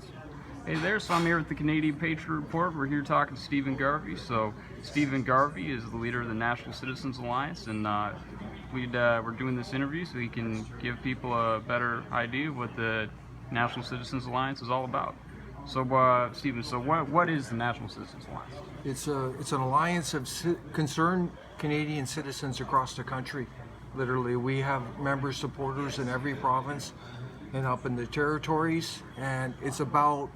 Awesome. Hey there, so I'm here with the Canadian Patriot Report. We're here talking to Stephen Garvey. So Stephen Garvey is the leader of the National Citizens Alliance, and we're doing this interview so he can give people a better idea of what the National Citizens Alliance is all about. So Stephen, so what is the National Citizens Alliance? It's an alliance of concerned Canadian citizens across the country. Literally, we have members, supporters in every province and up in the territories, and it's about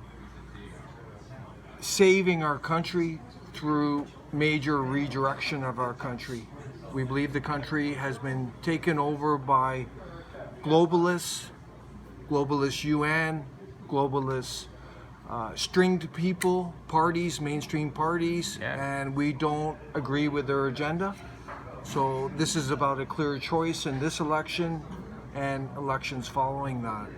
saving our country through major redirection of our country. We believe the country has been taken over by globalists, globalist UN, globalist stringed people, parties, mainstream parties, and we don't agree with their agenda. So this is about a clear choice in this election and elections following that.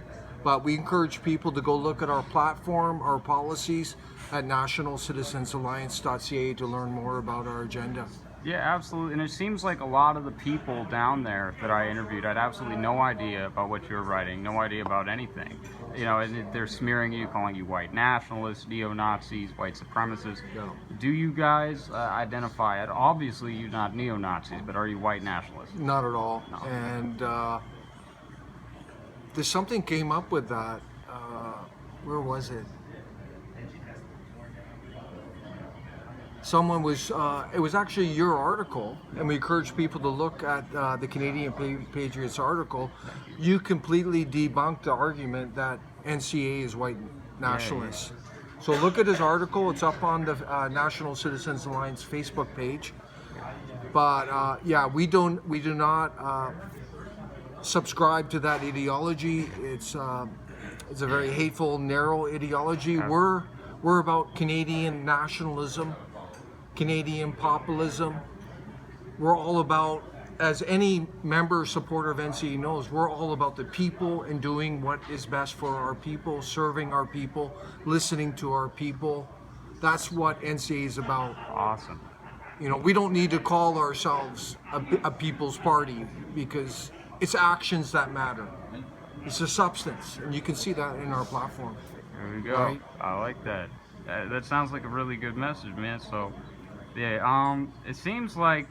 But we encourage people to go look at our platform, our policies at nationalcitizensalliance.ca to learn more about our agenda. Yeah, absolutely. And it seems like a lot of the people down there that I interviewed had absolutely no idea about what you were writing, no idea about anything. You know, and they're smearing you, calling you white nationalists, neo-Nazis, white supremacists. Yeah. Do you guys identify it? Obviously, you're not neo-Nazis, but are you white nationalists? Not at all. No. And there's something came up with that. Where was it? Someone was, it was actually your article, and we encourage people to look at the Canadian Patriots article. You completely debunked the argument that NCA is white nationalists. Yeah. So look at his article. It's up on the National Citizens Alliance Facebook page. But yeah, we do not subscribe to that ideology. It's a very hateful, narrow ideology. We're about Canadian nationalism, Canadian populism. We're all about, as any member supporter of NCA knows, we're all about the people and doing what is best for our people, serving our people, listening to our people. That's what NCA is about. Awesome. You know, we don't need to call ourselves a people's party because it's actions that matter. It's a substance, and you can see that in our platform. There we go. Right? I like that. That sounds like a really good message, man. So, yeah, it seems like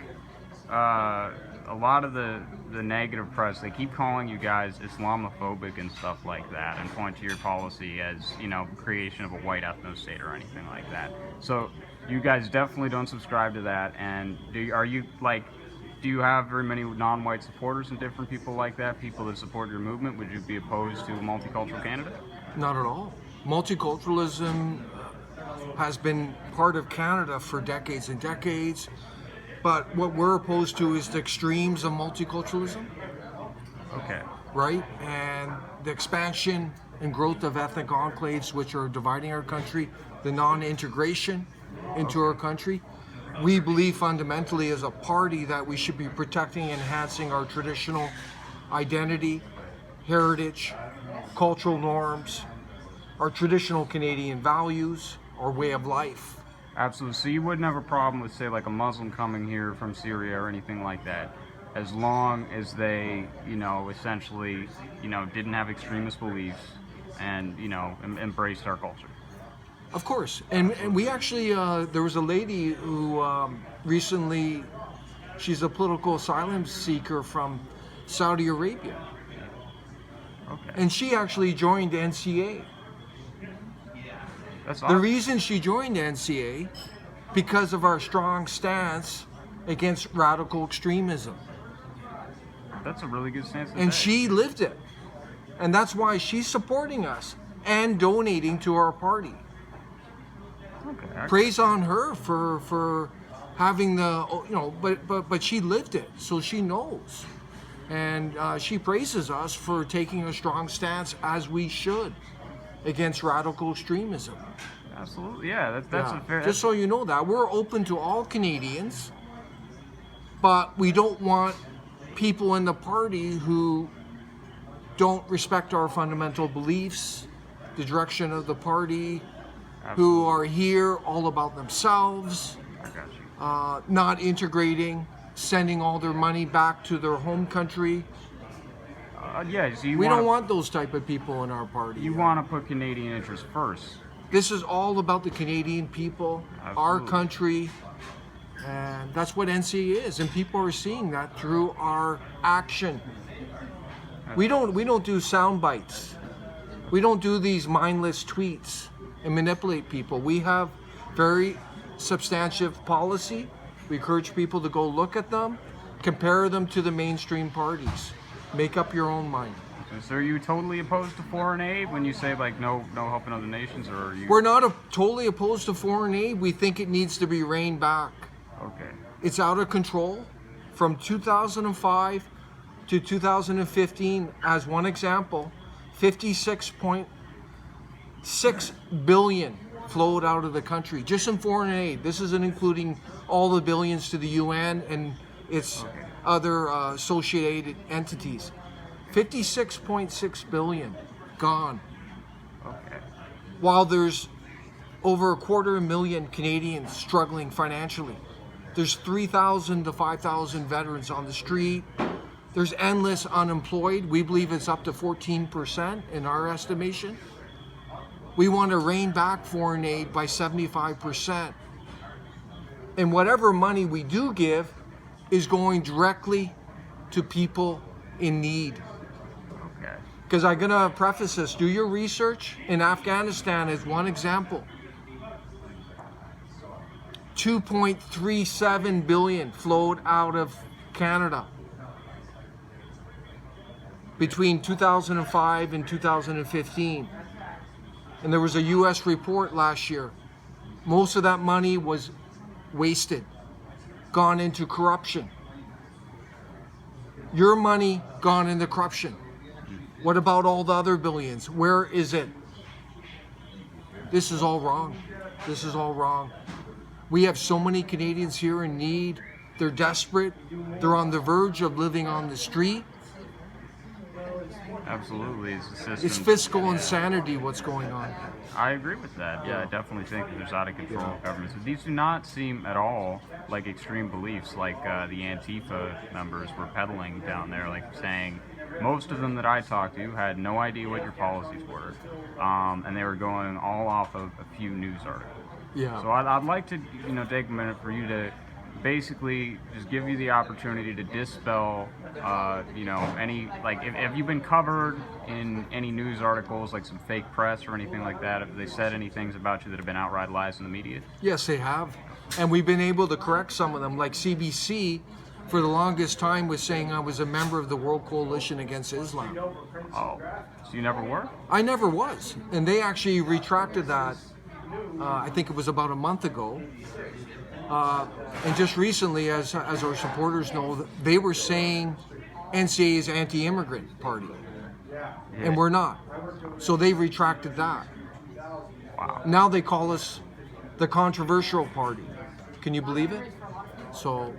a lot of the negative press, they keep calling you guys Islamophobic and stuff like that, and point to your policy as, you know, creation of a white ethno-state or anything like that. So, you guys definitely don't subscribe to that. And do you have very many non-white supporters and different people like that, people that support your movement? Would you be opposed to a multicultural candidate? Not at all. Multiculturalism has been part of Canada for decades and decades, but what we're opposed to is the extremes of multiculturalism. Okay. Right? And the expansion and growth of ethnic enclaves which are dividing our country, the non-integration into our country. We believe fundamentally as a party that we should be protecting and enhancing our traditional identity, heritage, cultural norms, our traditional Canadian values, our way of life. Absolutely. So you wouldn't have a problem with, say, like a Muslim coming here from Syria or anything like that, as long as they, you know, essentially, you know, didn't have extremist beliefs and, you know, embraced our culture. Of course, and we actually, there was a lady who recently, she's a political asylum seeker from Saudi Arabia. Okay. And she actually joined NCA. That's awesome. The reason she joined NCA, because of our strong stance against radical extremism. That's a really good stance to And take. she lived it. And that's why she's supporting us and donating to our party. Okay. Praise on her for having the, you know, but she lived it, so she knows. And she praises us for taking a strong stance, as we should, against radical extremism. Absolutely, yeah. That's a fair. Just so you know that we're open to all Canadians, but we don't want people in the party who don't respect our fundamental beliefs, the direction of the party, who are here all about themselves, I got you. not integrating, sending all their money back to their home country. Yeah, so We don't want those type of people in our party. You want to put Canadian interests first. This is all about the Canadian people, our Absolutely. country, and that's what NCA is. And people are seeing that through our action. We don't do sound bites. We don't do these mindless tweets and manipulate people. We have very substantive policy. We encourage people to go look at them, compare them to the mainstream parties. Make up your own mind. So are you totally opposed to foreign aid when you say like no helping other nations, or are you? We're not totally opposed to foreign aid. We think it needs to be reined back. Okay. It's out of control. From 2005 to 2015, as one example, 56.6 billion flowed out of the country just in foreign aid. This isn't including all the billions to the UN and its other associated entities. 56.6 billion gone. Okay. While there's over 250,000 Canadians struggling financially. There's 3,000 to 5,000 veterans on the street. There's endless unemployed. We believe it's up to 14% in our estimation. We want to rein back foreign aid by 75%. And whatever money we do give is going directly to people in need. Okay. Because I'm going to preface this. Do your research. In Afghanistan is one example. 2.37 billion flowed out of Canada between 2005 and 2015. And there was a US report last year. Most of that money was wasted, gone into corruption. Your money gone into corruption. What about all the other billions? Where is it? This is all wrong. This is all wrong. We have so many Canadians here in need. They're desperate. They're on the verge of living on the street. Absolutely, it's a system. It's fiscal insanity what's going on. I agree with that. Yeah, I definitely think that there's out of control governments. But these do not seem at all like extreme beliefs like the Antifa members were peddling down there, like saying most of them that I talked to had no idea what your policies were, and they were going all off of a few news articles. Yeah. So I'd like to, take a minute for you to basically just give you the opportunity to dispel, any, like, have you been covered in any news articles, like some fake press or anything like that? Have they said any things about you that have been outright lies in the media? Yes, they have. And we've been able to correct some of them. Like CBC, for the longest time, was saying I was a member of the World Coalition Against Islam. Oh, so you never were? I never was. And they actually retracted that, I think it was about a month ago. And just recently, as our supporters know, they were saying NCA is anti-immigrant party. And we're not. So they retracted that. Wow. Now they call us the controversial party. Can you believe it? So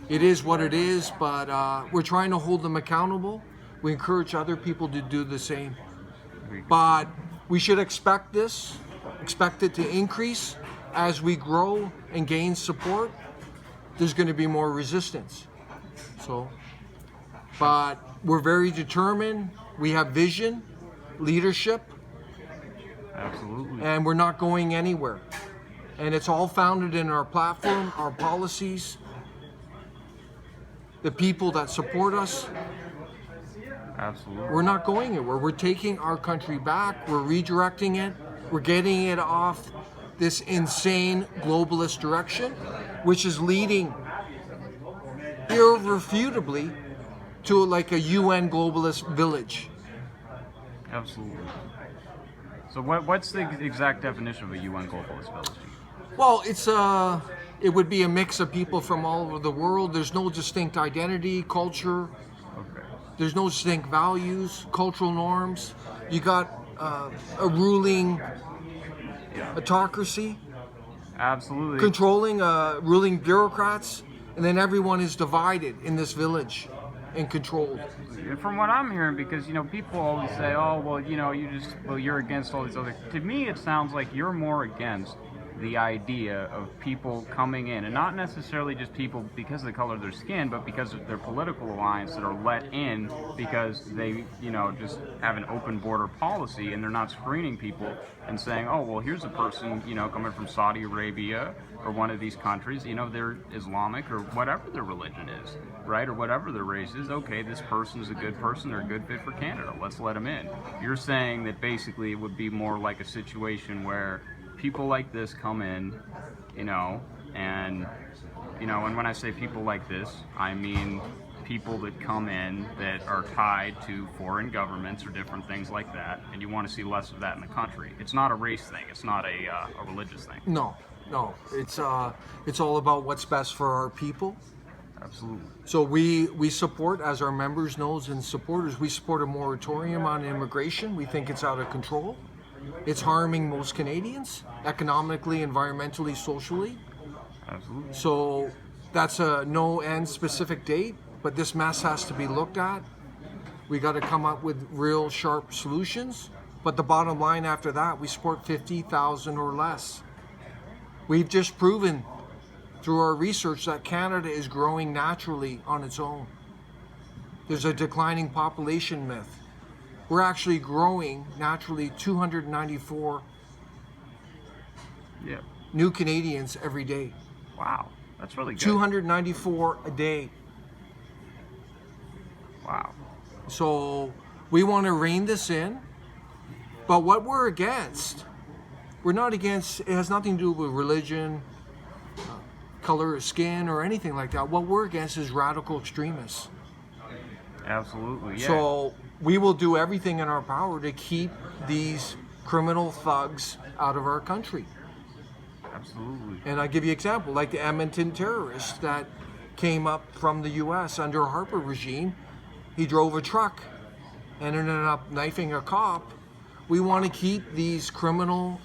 it is what it is, but we're trying to hold them accountable. We encourage other people to do the same. But we should expect it to increase as we grow and gain support. There's going to be more resistance. But we're very determined. We have vision, leadership, Absolutely. and we're not going anywhere. And it's all founded in our platform, our policies, the people that support us. Absolutely. We're not going anywhere. We're taking our country back. We're redirecting it. We're getting it off this insane globalist direction, which is leading irrefutably to like a UN globalist village. Absolutely. So what's the exact definition of a UN globalist village? Well, it would be a mix of people from all over the world. There's no distinct identity, culture. Okay. There's no distinct values, cultural norms. You got a ruling autocracy, Absolutely. controlling ruling bureaucrats, and then everyone is divided in this village and controlled. From what I'm hearing, because people always say, "Oh, well, you're against all these other." To me, it sounds like you're more against the idea of people coming in, and not necessarily just people because of the color of their skin, but because of their political alliance, that are let in because they, just have an open border policy, and they're not screening people and saying, oh, well, here's a person, coming from Saudi Arabia or one of these countries, they're Islamic or whatever their religion is, right? Or whatever their race is. Okay, this person is a good person, they're a good fit for Canada, let's let them in. You're saying that basically it would be more like a situation where people like this come in, and when I say people like this, I mean people that come in that are tied to foreign governments or different things like that, and you want to see less of that in the country. It's not a race thing. It's not a religious thing. No. It's all about what's best for our people. Absolutely. So we support, as our members knows and supporters, we support a moratorium on immigration. We think it's out of control. It's harming most Canadians, economically, environmentally, socially. Absolutely. So that's a no end specific date, but this mess has to be looked at. We got to come up with real sharp solutions. But the bottom line after that, we support 50,000 or less. We've just proven through our research that Canada is growing naturally on its own. There's a declining population myth. We're actually growing naturally 294 new Canadians every day. Wow, that's really good. 294 a day. Wow. So we want to rein this in, but what we're against, we're not against, it has nothing to do with religion, color of skin, or anything like that. What we're against is radical extremists. Absolutely, yeah. So we will do everything in our power to keep these criminal thugs out of our country. Absolutely. And I give you an example, like the Edmonton terrorist that came up from the U.S. under a Harper regime. He drove a truck and ended up knifing a cop. We want to keep these criminal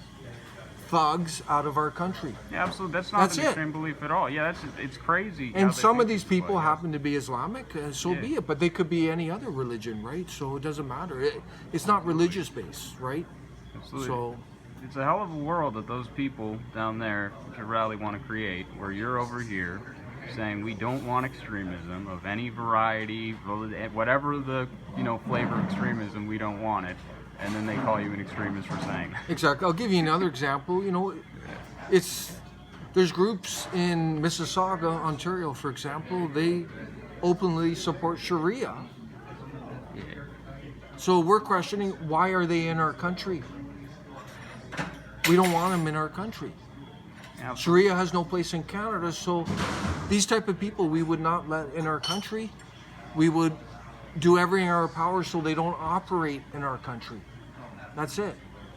thugs out of our country. Yeah, absolutely. That's not an extreme belief at all. Yeah, it's crazy. And some of these people happen to be Islamic, so be it. But they could be any other religion, right? So it doesn't matter. It's not religious based, right? Absolutely. So it's a hell of a world that those people down there could really want to create, where you're over here saying we don't want extremism of any variety, whatever the flavor of extremism, we don't want it. And then they call you an extremist for saying that. Exactly. I'll give you another example. There's groups in Mississauga, Ontario, for example. They openly support Sharia. Yeah. So we're questioning, why are they in our country? We don't want them in our country. Absolutely. Sharia has no place in Canada, so these type of people we would not let in our country. We would do everything in our power so they don't operate in our country. That's it.